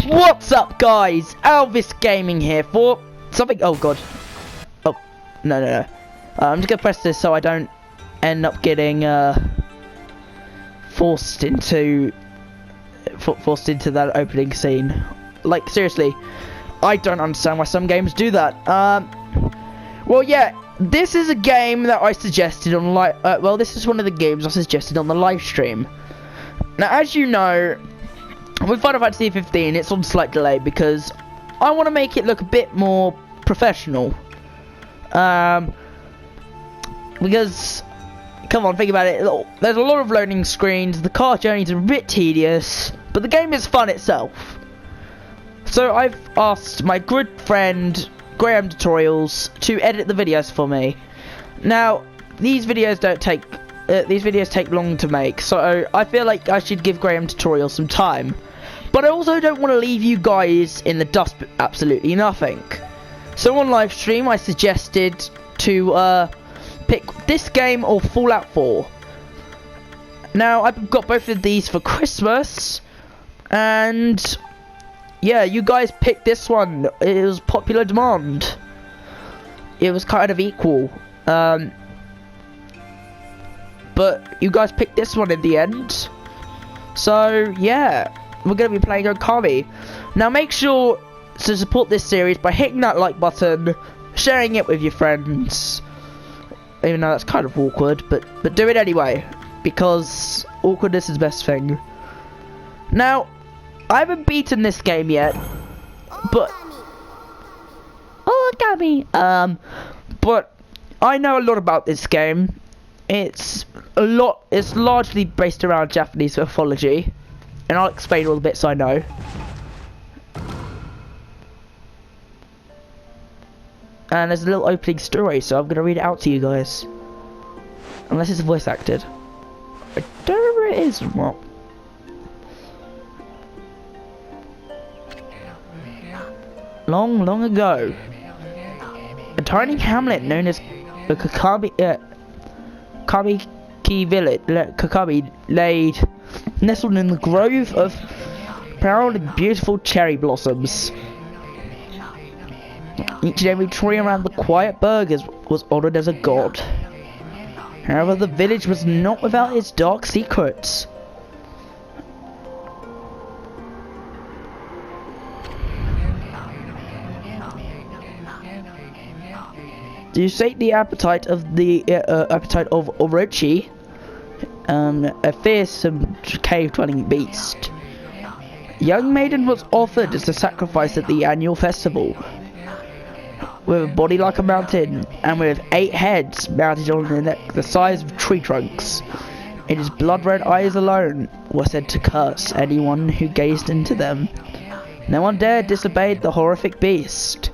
What's up, guys? Elvis Gaming here for something. Oh god. Oh no. I'm just gonna press this so I don't end up getting forced into that opening scene. Like, seriously, I don't understand why some games do that. Well, yeah, this is a game that I suggested on well, this is one of the games I suggested on the live stream. Now, as you know, with Final Fantasy 15, it's on slight delay because I want to make it look a bit more professional. Because, come on, think about it. There's a lot of loading screens. The car journeys are a bit tedious, but the game is fun itself. So I've asked my good friend Graham Tutorials to edit the videos for me. Now, these videos take long to make, so I feel like I should give Graham Tutorials some time. But I also don't want to leave you guys in the dust with absolutely nothing. So on live stream, I suggested to pick this game or Fallout 4. Now, I've got both of these for Christmas, and yeah, you guys picked this one. It was popular demand. It was kind of equal. But you guys picked this one in the end. So, yeah, we're going to be playing OKAMI. Now, make sure to support this series by hitting that like button, sharing it with your friends. Even though that's kind of awkward, but do it anyway, because awkwardness is the best thing. Now, I haven't beaten this game yet, but OKAMI. But I know a lot about this game. It's largely based around Japanese mythology, and I'll explain all the bits I know. And there's a little opening story, so I'm gonna read it out to you guys. Unless it's voice acted. I don't remember it is or not. Long ago, a tiny hamlet known as the ǨAMI village, ŌKAMI, laid nestled in the grove of proud and beautiful cherry blossoms. Each and every tree around the quiet burgers was honoured as a god. However, the village was not without its dark secrets. To sate the appetite of Orochi, a fearsome cave-dwelling beast, a young maiden was offered as a sacrifice at the annual festival. With a body like a mountain, and with 8 heads mounted on the neck the size of tree trunks, and his blood-red eyes alone were said to curse anyone who gazed into them. No one dared disobey the horrific beast.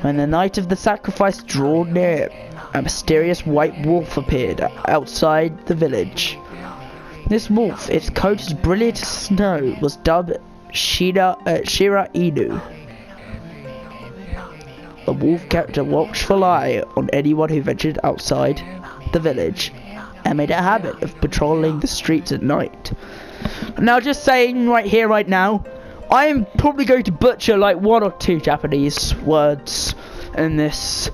When the night of the sacrifice drew near, a mysterious white wolf appeared outside the village. This wolf, its coat as brilliant as snow, was dubbed Shira Inu. The wolf kept a watchful eye on anyone who ventured outside the village, and made a habit of patrolling the streets at night. Now, just saying right here, right now, I am probably going to butcher like 1 or 2 Japanese words in this.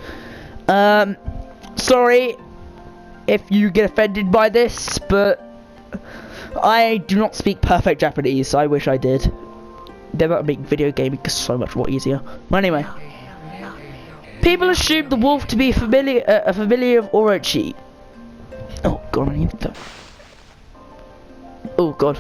Sorry if you get offended by this, but I do not speak perfect Japanese. I wish I did. That would make video gaming so much more easier. But anyway, people assume the wolf to be a familiar of Orochi. Oh god, I need to. Oh god.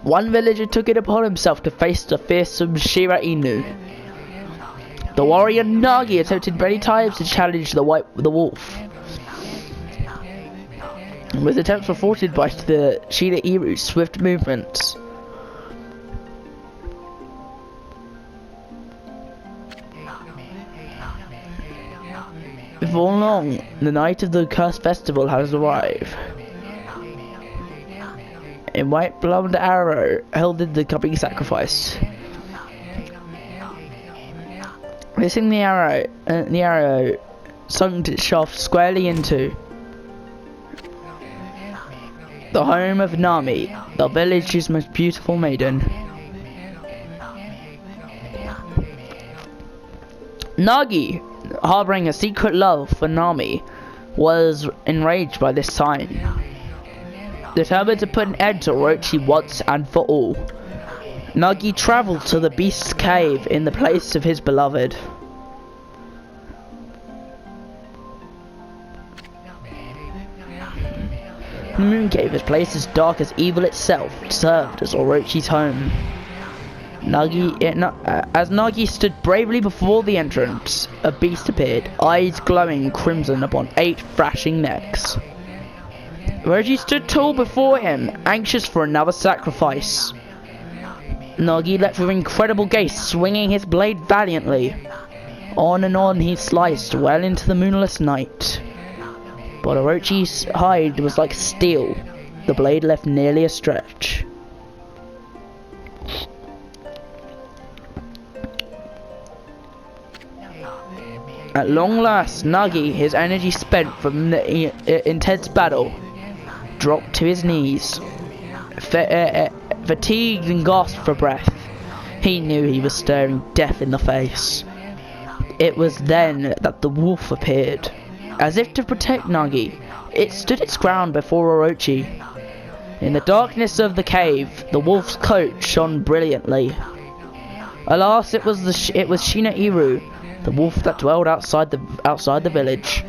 One villager took it upon himself to face the fearsome Shira Inu. The warrior Nagi attempted many times to challenge the wolf. His attempts were thwarted by the Shira Inu's swift movements. Before long, the night of the cursed festival has arrived. A white blonde arrow held in the coming sacrifice. Missing the arrow sunk its shaft squarely into the home of Nami, the village's most beautiful maiden. Nagi, harboring a secret love for Nami, was enraged by this sign. Determined to put an end to Orochi once and for all, Nagi travelled to the beast's cave in the place of his beloved. The moon cave, a place as dark as evil itself, served as Orochi's home. As Nagi stood bravely before the entrance, a beast appeared, eyes glowing crimson upon 8 flashing necks. Orochi stood tall before him, anxious for another sacrifice. Nagi leapt with incredible gait, swinging his blade valiantly. On and on he sliced, well into the moonless night. But Orochi's hide was like steel. The blade left nearly a stretch. At long last, Nagi, his energy spent from the intense battle, dropped to his knees. Fatigued and gasped for breath, he knew he was staring death in the face. It was then that the wolf appeared. As if to protect Nagi, it stood its ground before Orochi. In the darkness of the cave, the wolf's coat shone brilliantly. Alas, it was Shinairu, the wolf that dwelled outside the village.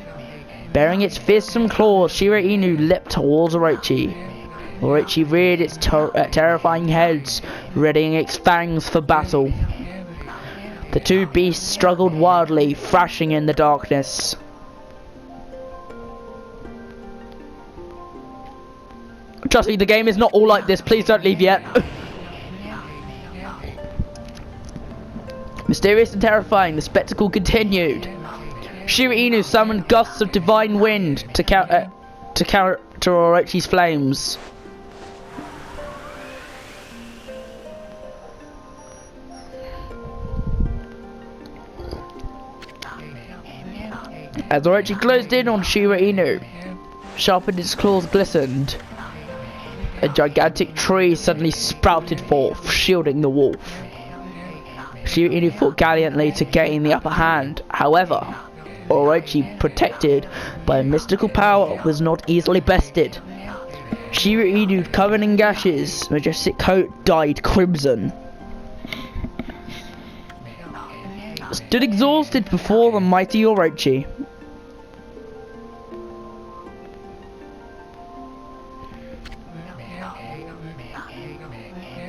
Bearing its fearsome claws, Shira-Inu leapt towards Orochi. Orochi reared its terrifying heads, readying its fangs for battle. The two beasts struggled wildly, thrashing in the darkness. Trust me, the game is not all like this. Please don't leave yet. Mysterious and terrifying, the spectacle continued. Shira-Inu summoned gusts of divine wind to counter Orochi's flames. As Orochi closed in on Shira-Inu, sharpened its claws glistened. A gigantic tree suddenly sprouted forth, shielding the wolf. Shira-Inu fought gallantly to gain the upper hand. However, Orochi, protected by a mystical power, was not easily bested. Shira-Inu, covered in gashes, majestic coat dyed crimson, stood exhausted before the mighty Orochi.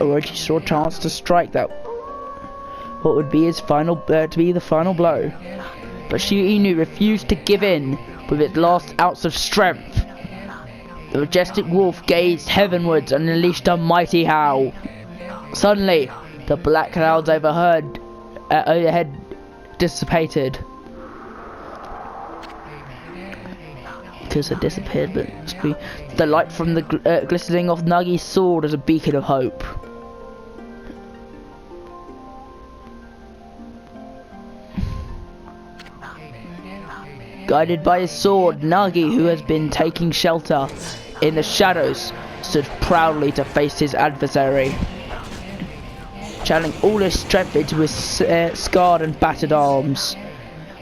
Orochi saw a chance to strike that what would be his final the final blow, but Shira-Inu refused to give in with its last ounce of strength. The majestic wolf gazed heavenwards and unleashed a mighty howl. Suddenly, the black clouds overhead dissipated. Because it disappeared, but the light from the glistening of Nagi's sword as a beacon of hope. Guided by his sword, Nagi, who has been taking shelter in the shadows, stood proudly to face his adversary. Channeling all his strength into his scarred and battered arms,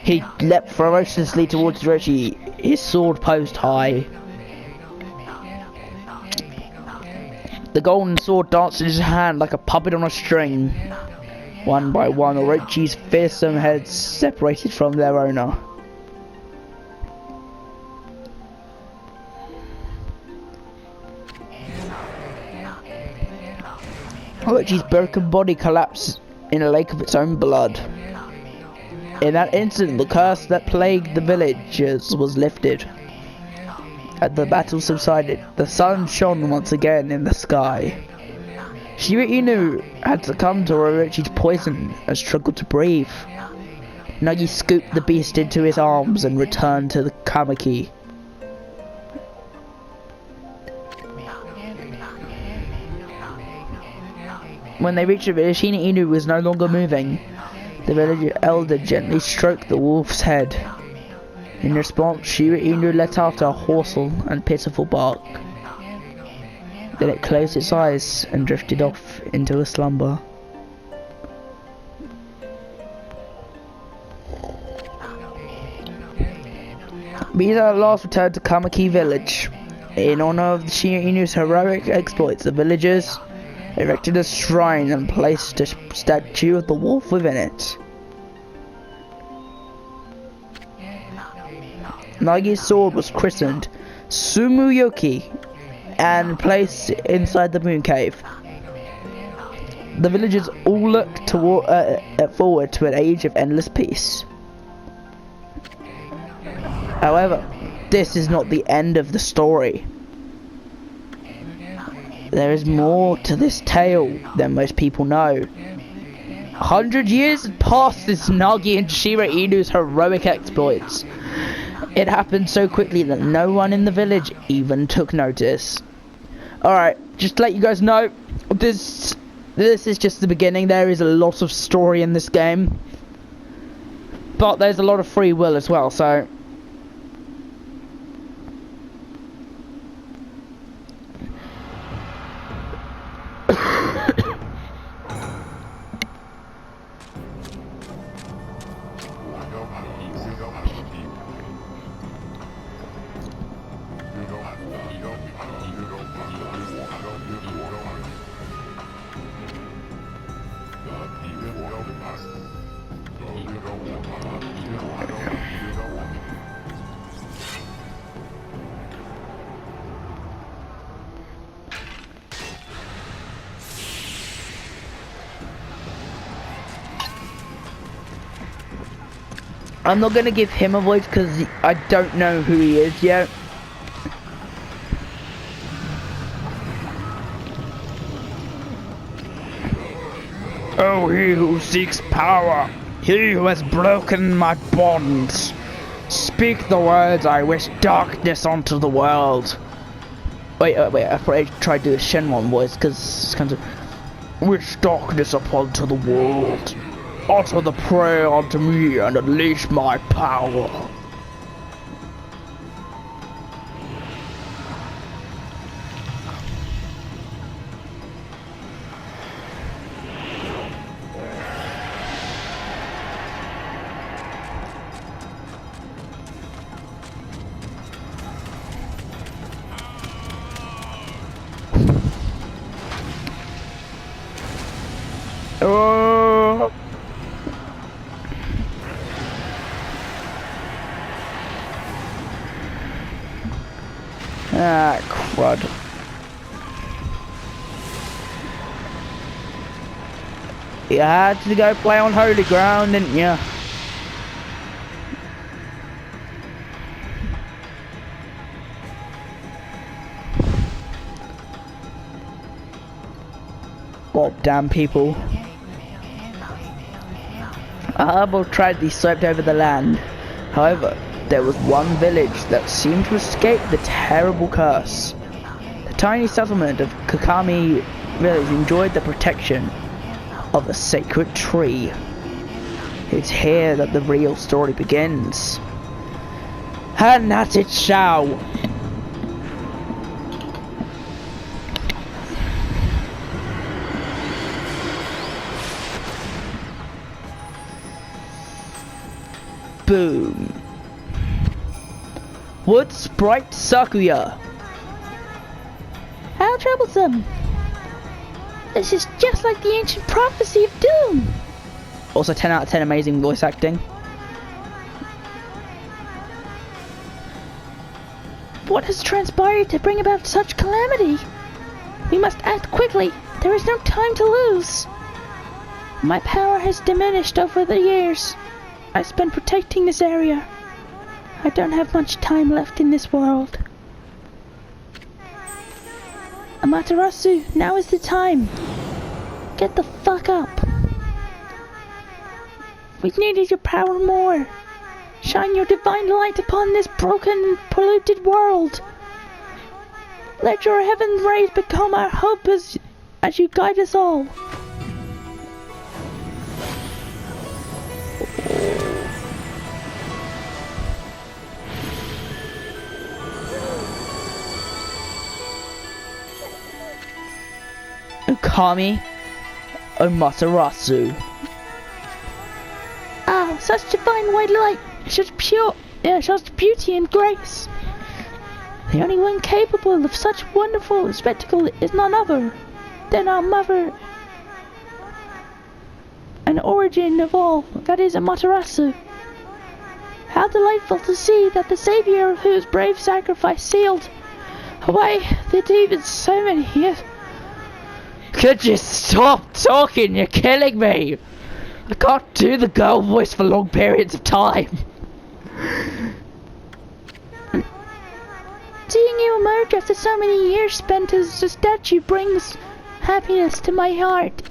he leapt ferociously towards Orochi, his sword poised high. The golden sword danced in his hand like a puppet on a string. One by one, Orochi's fearsome heads separated from their owner. Orochi's broken body collapsed in a lake of its own blood. In that instant, the curse that plagued the villagers was lifted. As the battle subsided, the sun shone once again in the sky. Shira-Inu had succumbed to Orochi's poison and struggled to breathe. Nagi scooped the beast into his arms and returned to the Kamaki. When they reached the village, Shiba Inu was no longer moving. The village elder gently stroked the wolf's head. In response, Shiba Inu let out a hoarse and pitiful bark. Then it closed its eyes and drifted off into a slumber. We at last returned to Kamaki village. In honor of Shiba Inu's heroic exploits, the villagers erected a shrine and placed a statue of the wolf within it. Nagi's sword was christened Sumiyoki and placed inside the moon cave. The villagers all looked forward to an age of endless peace. However, this is not the end of the story. There is more to this tale than most people know. 100 years had passed since Nagi and Shiba Inu's heroic exploits. It happened so quickly that no one in the village even took notice. Alright, just to let you guys know, this is just the beginning. There is a lot of story in this game, but there's a lot of free will as well, so I'm not gonna give him a voice because I don't know who he is yet. Oh, he who seeks power, he who has broken my bonds. Speak the words, I wish darkness onto the world. Wait, I thought I tried to do a Shenron voice because it's kind of wish darkness upon to the world. Utter the prayer unto me and unleash my power. Ah, crud. You had to go play on holy ground, didn't you? Goddamn people. A herbal tragedy swept over the land. However, there was one village that seemed to escape the terrible curse. The tiny settlement of ŌKAMI village enjoyed the protection of a sacred tree. It's here that the real story begins. And that it shall. Boom. Wood Sprite Sakuya. How troublesome. This is just like the ancient prophecy of doom. Also 10 out of 10 amazing voice acting. What has transpired to bring about such calamity? We must act quickly. There is no time to lose. My power has diminished over the years. I spent protecting this area. I don't have much time left in this world. Amaterasu, now is the time. Get the fuck up. We needed your power more. Shine your divine light upon this broken and polluted world. Let your heaven's rays become our hope as you guide us all. Kami Amaterasu. Ah, such divine white light, such beauty and grace. The only one capable of such wonderful spectacle is none other than our mother and origin of all, that is Amaterasu. How delightful to see that the savior of whose brave sacrifice sealed away the demons so many years. Could you stop talking? You're killing me. I can't do the girl voice for long periods of time. Seeing you emerge after so many years spent as a statue brings happiness to my heart.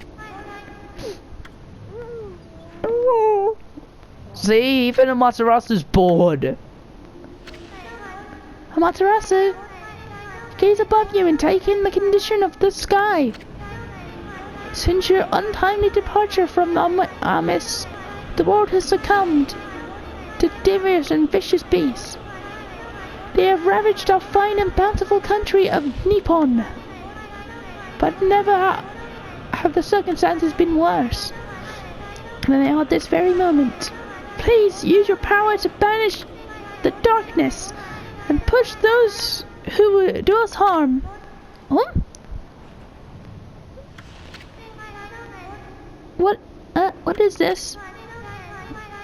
See, even Amaterasu's bored. Amaterasu, gaze above you and take in the condition of the sky. Since your untimely departure from Amis, the world has succumbed to devious and vicious beasts. They have ravaged our fine and bountiful country of Nippon. But never have the circumstances been worse than they are at this very moment. Please use your power to banish the darkness and push those who do us harm. Huh? What is this?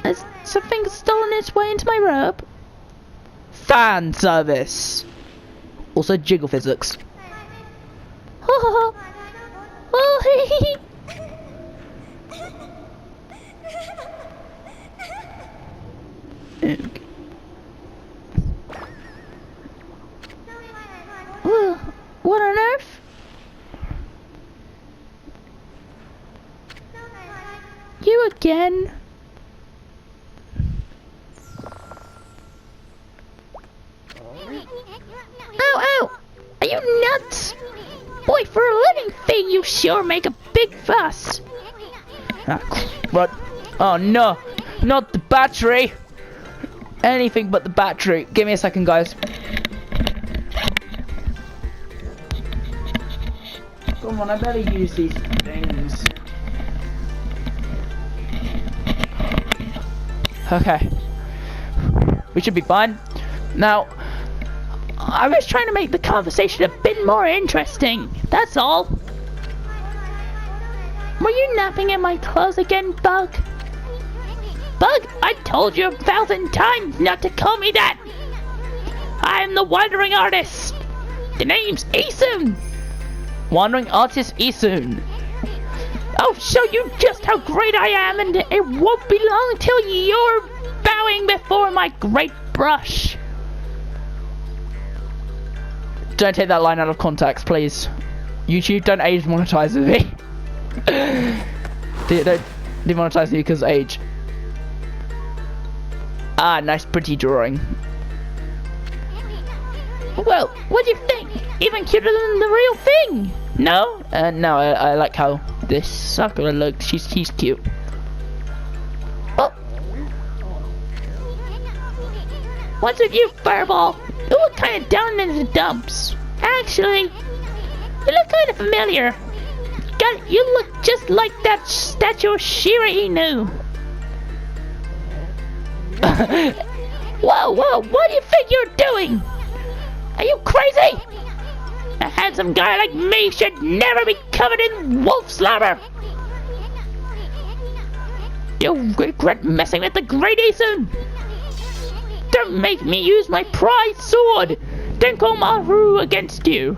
Has something stolen its way into my robe? Fan service. Also jiggle physics. Oh, hee. What on earth? You again? Ow! Are you nuts? Boy, for a living thing, you sure make a big fuss. What? Oh no, not the battery. Anything but the battery. Give me a second, guys. Come on, I better use these things. Okay. We should be fine. Now, I was trying to make the conversation a bit more interesting, that's all. Were you napping in my clothes again, Bug? Bug, I told you 1,000 times not to call me that. I'm the wandering artist. The name's Isun. Wandering artist Isun. I'll show you just how great I am, and it won't be long until you're bowing before my great brush. Don't take that line out of context, please. YouTube, don't age monetize me. Don't demonetize me because age. Ah, nice pretty drawing. Well, what do you think? Even cuter than the real thing? No? No, I like how this Sakura looks. She's cute. Oh. What's with you, Fireball? You look kind of down in the dumps. Actually, you look kind of familiar. You look just like that statue of Shira Inu. Whoa, what do you think you're doing? Are you crazy? A handsome guy like me should never be covered in wolf slobber. You'll regret messing with the great Isun. Don't make me use my prized sword, Denkomaru, against you.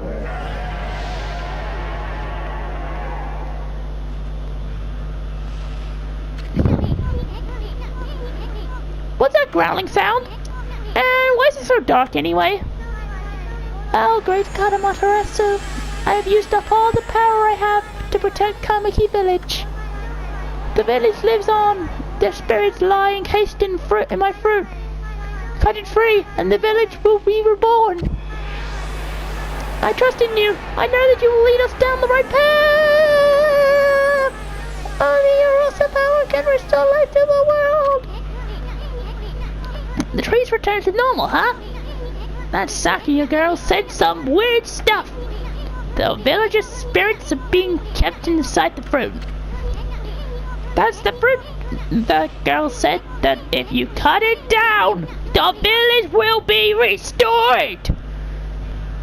What's that growling sound? And why is it so dark anyway? Oh, great God, Amaterasu, I have used up all the power I have to protect Kamiki Village. The village lives on. Their spirits lie encased in my fruit. Cut it free, and the village will be reborn. I trust in you. I know that you will lead us down the right path. Only your awesome power can restore life to the world. The trees return to normal, huh? That Sakuya girl said some weird stuff. The villagers spirits are being kept inside the fruit. That's the fruit. The girl said that if you cut it down, the village will be restored.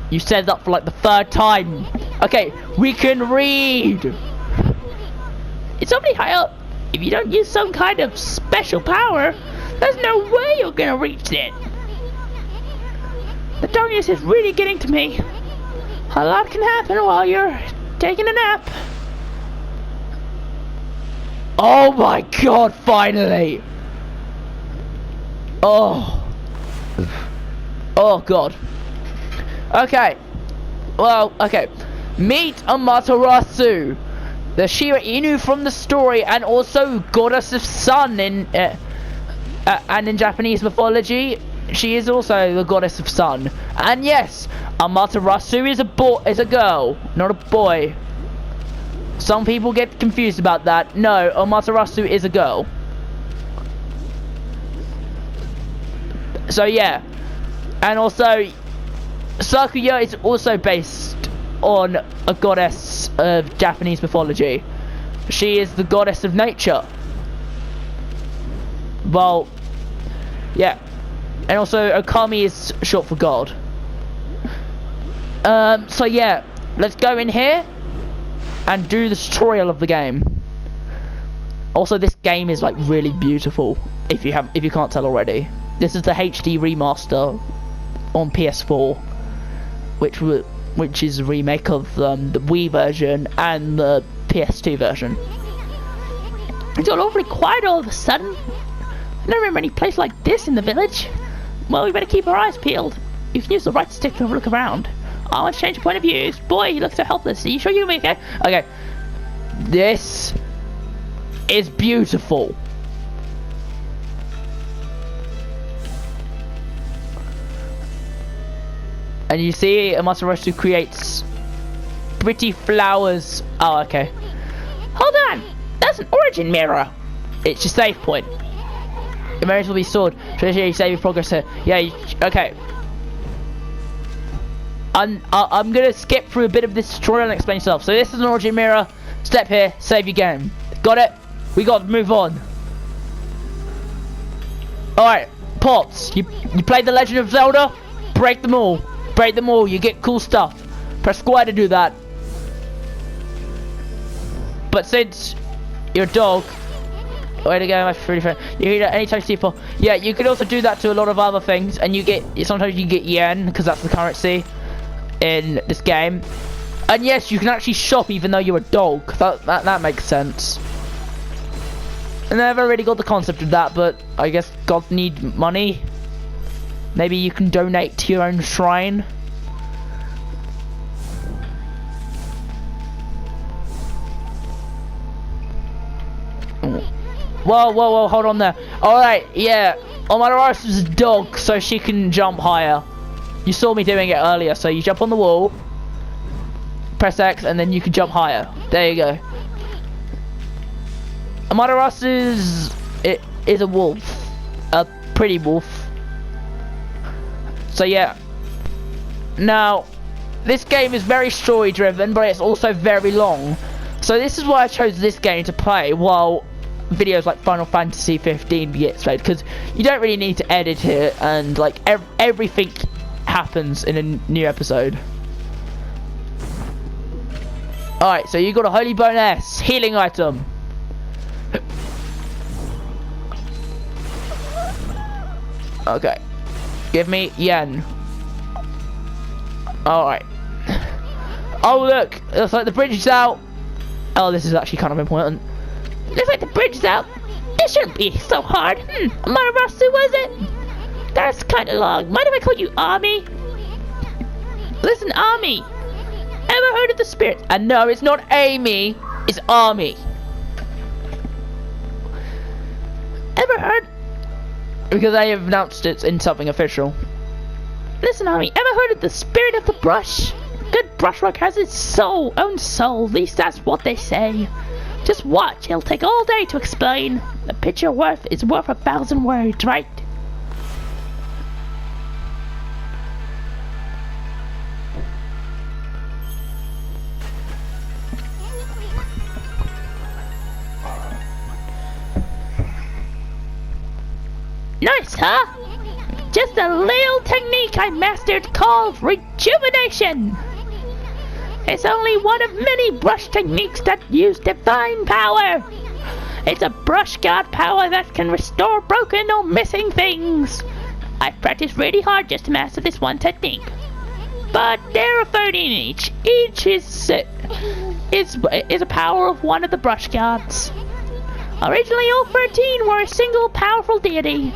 You said that for like the third time. Okay, we can read. It's only high up. If you don't use some kind of special power, there's no way you're gonna reach it. The darkness is really getting to me. A lot can happen while you're taking a nap. Oh my god, finally! Oh. Oh god. Okay. Well, okay. Meet Amaterasu, the Shira Inu from the story, and also goddess of sun in and in Japanese mythology, she is also the goddess of sun. And yes, Amaterasu is a girl, not a boy. Some people get confused about that. No, Amaterasu is a girl. So yeah, and also Sakuya is also based on a goddess of Japanese mythology. She is the goddess of nature. Well, yeah, and also Okami is short for god. So yeah, let's go in here and do the tutorial of the game. Also, this game is like really beautiful. If you can't tell already, this is the HD remaster on PS4, which is a remake of the Wii version and the PS2 version. It's all awfully quiet all of a sudden. I don't remember any place like this in the village. Well, we better keep our eyes peeled. You can use the right stick to have a look around. I want to change the point of view. Boy, he looks so helpless. Are you sure you'll be okay? Okay. This is beautiful. And you see Amaterasu creates pretty flowers. Oh, okay. Hold on! That's an origin mirror! It's your save point. The mirrors will be stored. Traditionally, save your progress here. Yeah, okay. I'm gonna skip through a bit of this tutorial and explain yourself. So this is an origin mirror. Step here, save your game. Got it? We got to move on. Alright, Pops, you played The Legend of Zelda? Break them all. Break them all, you get cool stuff. Press square to do that. But since you're a dog, way to go, my pretty friend. You can anytime see people. Yeah, you can also do that to a lot of other things, and sometimes you get yen because that's the currency in this game. And yes, you can actually shop even though you're a dog. That makes sense. I never really got the concept of that, but I guess gods need money. Maybe you can donate to your own shrine. Whoa, hold on there. Alright, yeah. Amaterasu is a dog, so she can jump higher. You saw me doing it earlier, so you jump on the wall, press X, and then you can jump higher. There you go. Amaterasu is a wolf. A pretty wolf. So yeah. Now, this game is very story driven, but it's also very long. So this is why I chose this game to play while videos like Final Fantasy 15 gets played, because you don't really need to edit it, and like everything happens in a new episode. Alright, so you got a Holy Bone S, healing item. Okay. Give me yen. Alright. Oh look, looks like the bridge is out. Oh, this is actually kind of important. Looks like the bridge is out. It shouldn't be so hard. Amaterasu, was it? That's kind of long. Mind if I call you Ami? Listen, Ami. Ever heard of the spirit? And no, it's not Amy. It's Ami. Ever heard? Because I have announced it in something official. Listen, Ami. Ever heard of the spirit of the brush? Good brushwork has its own soul. At least that's what they say. Just watch. It'll take all day to explain. The picture is worth 1,000 words, right? huh? Just a little technique I mastered called rejuvenation. It's only one of many brush techniques that use divine power. It's a brush god power that can restore broken or missing things. I've practiced really hard just to master this one technique. But there are 13 each. Each is a power of one of the brush gods. Originally, all 13 were a single powerful deity.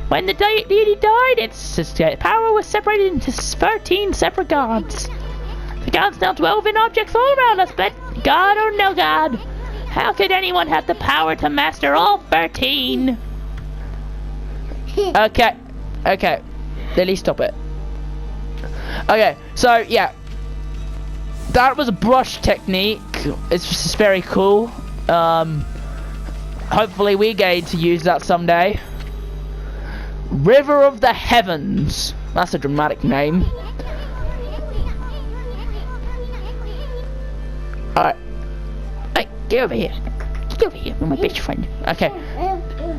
When the deity died, its power was separated into 13 separate gods. The gods now dwell within objects all around us, but God or no God, how could anyone have the power to master all 13? Okay. Lily, stop it. Okay, so yeah. That was a brush technique. It's just very cool. Hopefully we get to use that someday. River of the Heavens. That's a dramatic name. Alright. Hey, get over here. Get over here, you're my best friend. Okay.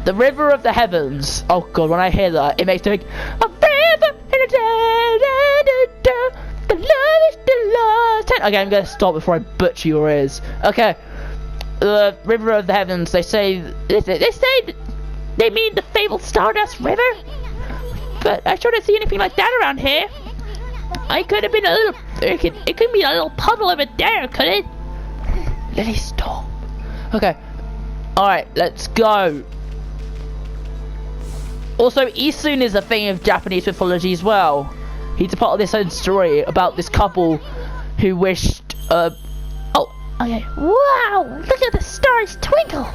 The River of the Heavens. Oh god, when I hear that, it makes me think, a river in a the love is the lost. Okay, I'm gonna stop before I butcher your ears. Okay. The River of the Heavens, they say they mean the fabled Stardust River? But I sure don't see anything like that around here. It could be a little puddle over there, could it? Lily, stop. Okay. Alright, let's go. Also, Isun is a thing of Japanese mythology as well. He's a part of this own story about this couple who wished, okay. Wow! Look at the stars twinkle!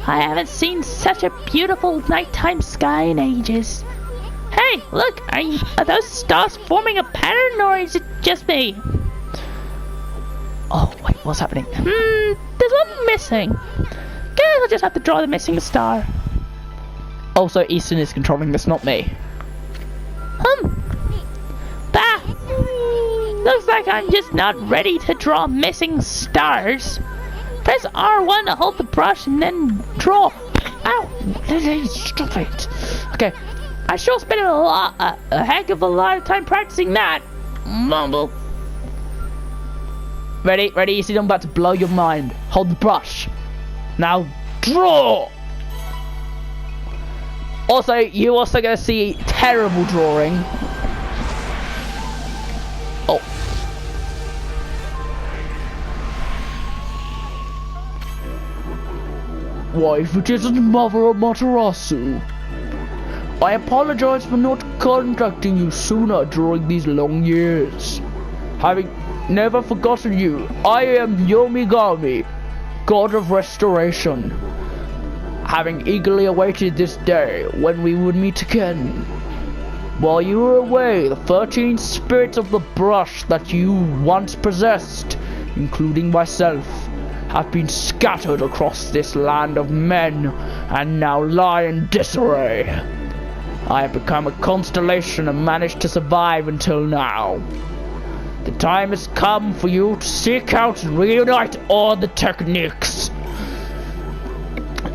I haven't seen such a beautiful nighttime sky in ages. Hey, look! Are those stars forming a pattern, or is it just me? Oh, wait, what's happening? There's one missing. Guess I'll just have to draw the missing star. Also, Easton is controlling this, not me. Bah! Looks like I'm just not ready to draw missing stars. Press R1 to hold the brush and then draw. Ow! Stop it. Okay, I sure spent a heck of a lot of time practicing that. Mumble. Ready? You see, I'm about to blow your mind. Hold the brush. Now, draw! Also, you're also going to see terrible drawing. Oh. Why, if it isn't Mother Amaterasu. I apologize for not contacting you sooner during these long years. Having never forgotten you, I am Yomigami, God of Restoration. Having eagerly awaited this day when we would meet again. While you were away, the 13 spirits of the brush that you once possessed, including myself, have been scattered across this land of men and now lie in disarray. I have become a constellation and managed to survive until now. The time has come for you to seek out and reunite all the techniques.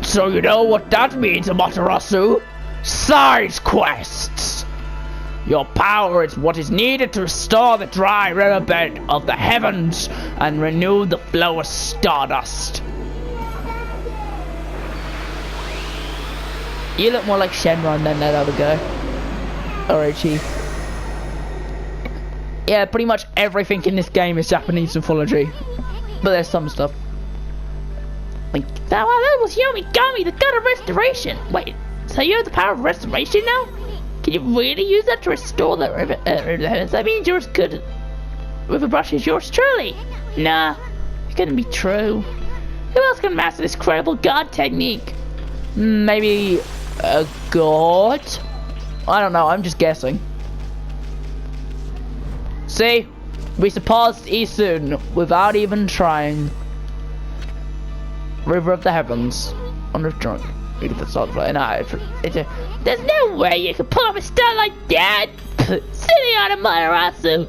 So you know what that means, Amaterasu? Side quests! Your power is what is needed to restore the dry riverbed of the heavens and renew the flow of stardust. You look more like Shenron than that other guy. Alright, Chief. Yeah, pretty much everything in this game is Japanese mythology. But there's some stuff. Like, that was Yomigami, the god of restoration. Wait, so you have the power of restoration now? Can you really use that to restore the river? That means you're as good with a brush as yours truly. Nah, it couldn't be true. Who else can master this incredible god technique? Maybe a god? I don't know, I'm just guessing. See? We surpassed Isun without even trying. River of the Heavens. On the trunk. There's no way you can pull off a stunt like that! Silly Amaterasu!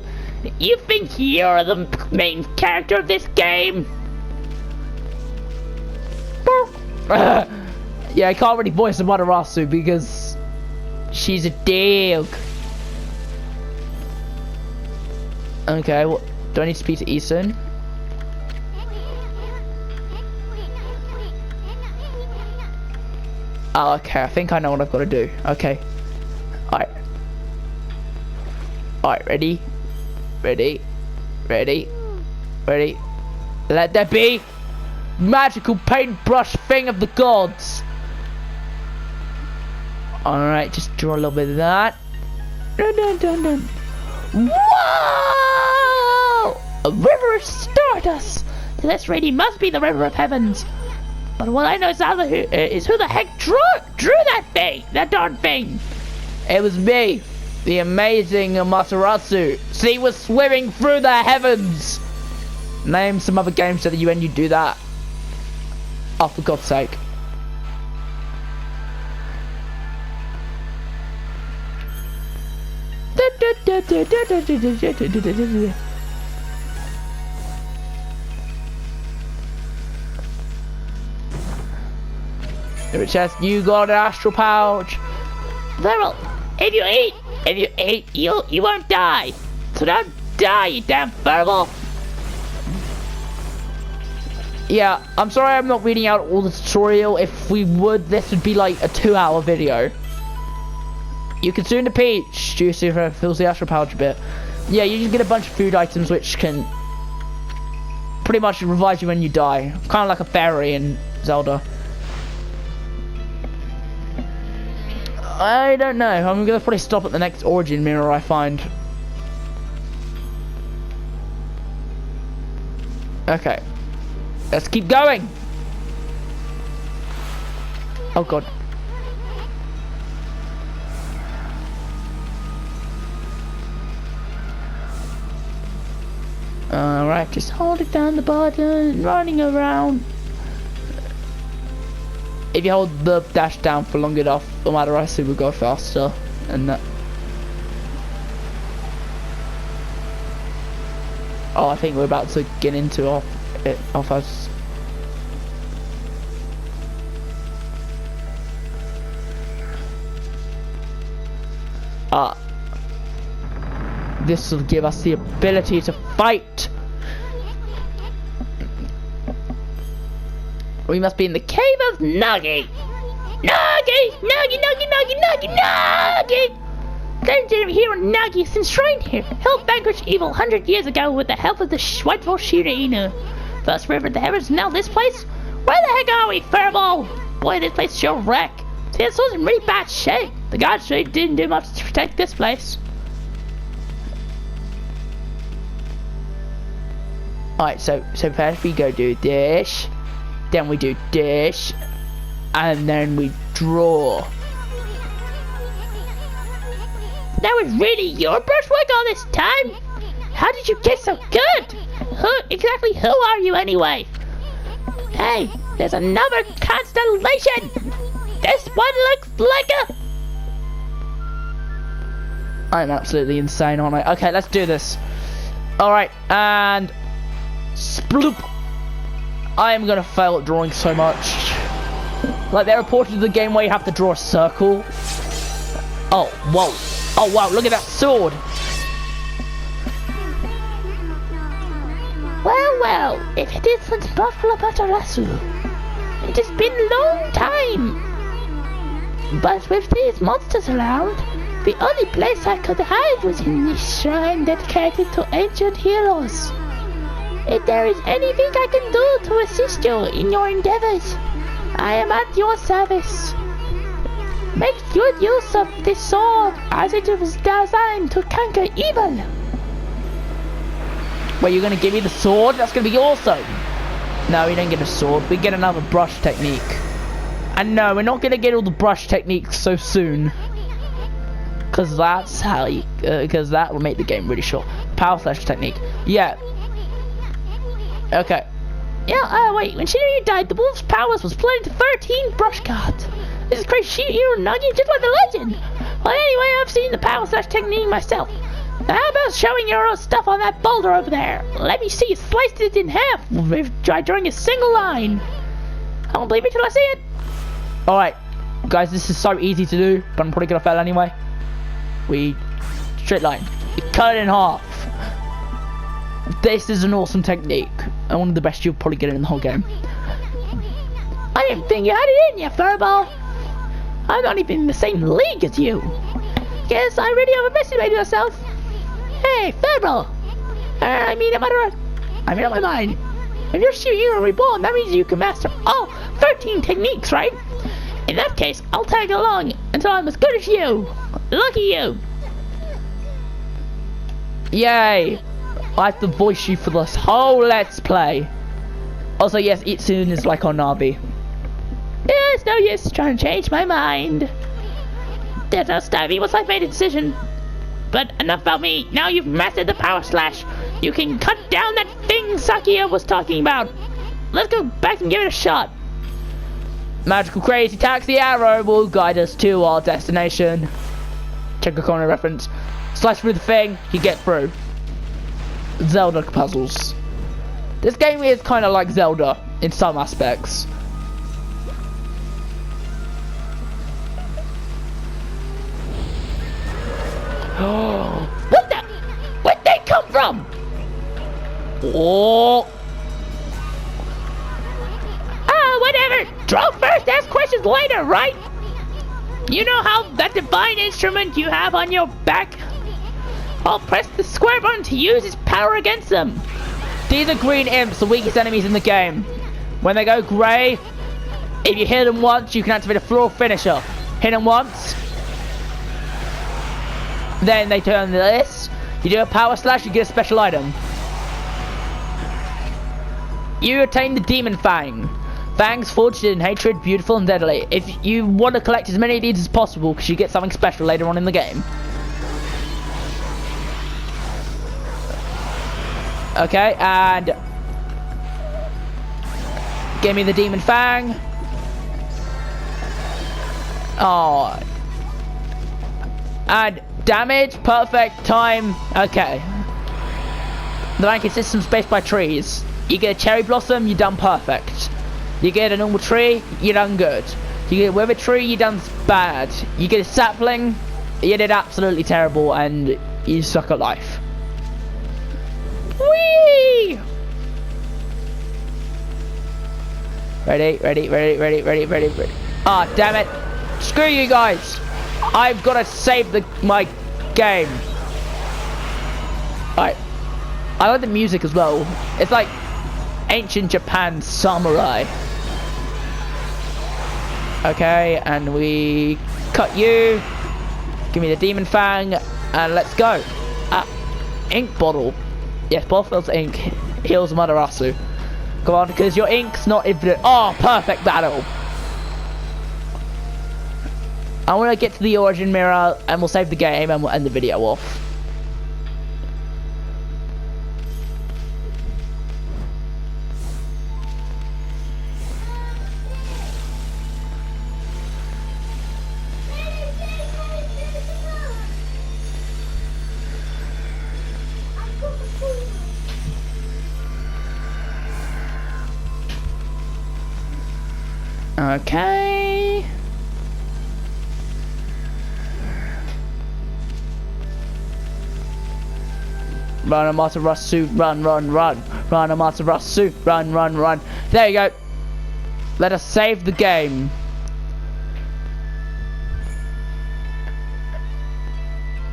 You think you're the main character of this game? Yeah, I can't really voice Amaterasu because She's a dog. Okay, what? Do I need to speak to Ethan? Oh, okay, I think I know what I've got to do. Okay. Alright. Alright, ready? Ready? Ready? Ready? Let there be magical paintbrush thing of the gods. Alright, just draw a little bit of that. Dun, dun, dun, dun. Whoa! A river of stardust! This really must be the river of heavens. But what I know is who the heck drew that thing? That darn thing! It was me, the amazing Amaterasu. See, we're swimming through the heavens! Name some other games that when you do that. Oh, for God's sake. It says you got an astral pouch. Well, if you eat, you won't die. So don't die, you damn furball. Yeah, I'm sorry I'm not reading out all the tutorial. If we would, this would be like a 2-hour video. You consume the peach juice if it fills the astral pouch a bit. Yeah, you just get a bunch of food items which can pretty much revive you when you die. Kind of like a fairy in Zelda. I don't know. I'm gonna probably stop at the next origin mirror I find. Okay. Let's keep going. Oh God. Alright, just hold it down the button, running around. If you hold the dash down for long enough, no matter I will go faster. And that. Oh, I think we're about to get into off us. This will give us the ability to fight. We must be in the cave of Nagi. Nagi! Nagi, Nagi, Nagi, Nagi, Nagi! Legend of hero Nagi is enshrined here. Helped vanquish evil 100 years ago with the help of the Whiteful Shooter Inu. First river of the heavens, now this place? Where the heck are we, Furball? Boy, this place sure wreck. See, this was in really bad shape. The gods sure didn't do much to protect this place. Alright, so first we go do this. Then we do this, and then we draw. That was really your brushwork all this time? How did you get so good? Who are you anyway? Hey, there's another constellation. This one looks like a... I'm absolutely insane, aren't I? Okay, let's do this. Alright, and... Sploop! I am gonna fail at drawing so much. Like, there are portions of the game where you have to draw a circle. Oh, whoa. Oh, wow, look at that sword. Well, if it isn't Buffalo Amaterasu. It has been a long time. But with these monsters around, the only place I could hide was in this shrine dedicated to ancient heroes. If there is anything I can do to assist you in your endeavors, I am at your service. Make good use of this sword, as it was designed to conquer evil. Well, you're gonna give me the sword? That's gonna be awesome. No, we don't get a sword. We get another brush technique. And no, we're not gonna get all the brush techniques so soon. Cause that's how you, cause that will make the game really short. Power slash technique. Yeah. Okay. Yeah, wait, when Shinryu died, the wolf's powers was split into 13 brush cards. This is crazy hero Nagi, just like the legend. Well, anyway, I've seen the power slash technique myself. Now, how about showing your own stuff on that boulder over there? Let me see you sliced it in half by drawing a single line. I won't believe it till I see it. Alright. Guys, this is so easy to do, but I'm probably gonna fail anyway. We straight line. You cut it in half. This is an awesome technique, and one of the best you'll probably get in the whole game. I didn't think you had it in you, Furball. I'm not even in the same league as you. Guess I really overestimated myself. Hey, Furball. I made up my mind. If you're shooting a reborn, that means you can master all 13 techniques, right? In that case, I'll tag along until I'm as good as you. Lucky you. Yay! I have to voice you for this whole Let's Play. Also, yes, Itsune is like on Navi. There's no use trying to change my mind. There's no Stabby once I've made a decision. But enough about me. Now you've mastered the power slash. You can cut down that thing Sakia was talking about. Let's go back and give it a shot. Magical Crazy Taxi Arrow will guide us to our destination. Check a corner reference. Slash through the thing, you get through. Zelda puzzles. This game is kind of like Zelda in some aspects. What the? Where'd they come from? Oh. Whatever. Draw first, ask questions later, right? You know how that divine instrument you have on your back? I'll press the square button to use its power against them. These are green imps, the weakest enemies in the game. When they go grey, if you hit them once, you can activate a floor finisher. Hit them once, then they turn this. You do a power slash, you get a special item. You attain the Demon Fang. Fangs forged in hatred, beautiful and deadly. If you want to collect as many of these as possible, because you get something special later on in the game. Okay, and give me the Demon Fang. Oh, and damage, perfect, time. Okay. The ranking system spaced by trees. You get a cherry blossom, you're done perfect. You get a normal tree, you're done good. You get a withered tree, you're done bad. You get a sapling, you did absolutely terrible, and you suck at life. Whee! Ready. Ah, damn it. Screw you guys. I've got to save my game. Alright. I like the music as well. It's like ancient Japan samurai. Okay, and we cut you. Give me the Demon Fang, and let's go. Ink bottle. Yes, Bothell's ink heals Madarasu. Come on, because your ink's not infinite. Oh, perfect battle. I want to get to the origin mirror, and we'll save the game, and we'll end the video off. Okay. Run Amaterasu, run. Run Amaterasu, run. There you go. Let us save the game.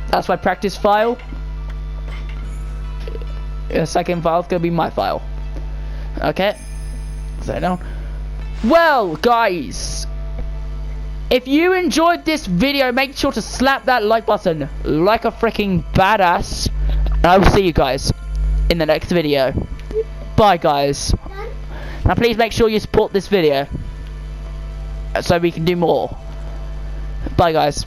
That's my practice file. The second file is going to be my file. Okay. Set it down. Well, guys, if you enjoyed this video, make sure to slap that like button like a freaking badass. And I will see you guys in the next video. Bye, guys. Now, please make sure you support this video so we can do more. Bye, guys.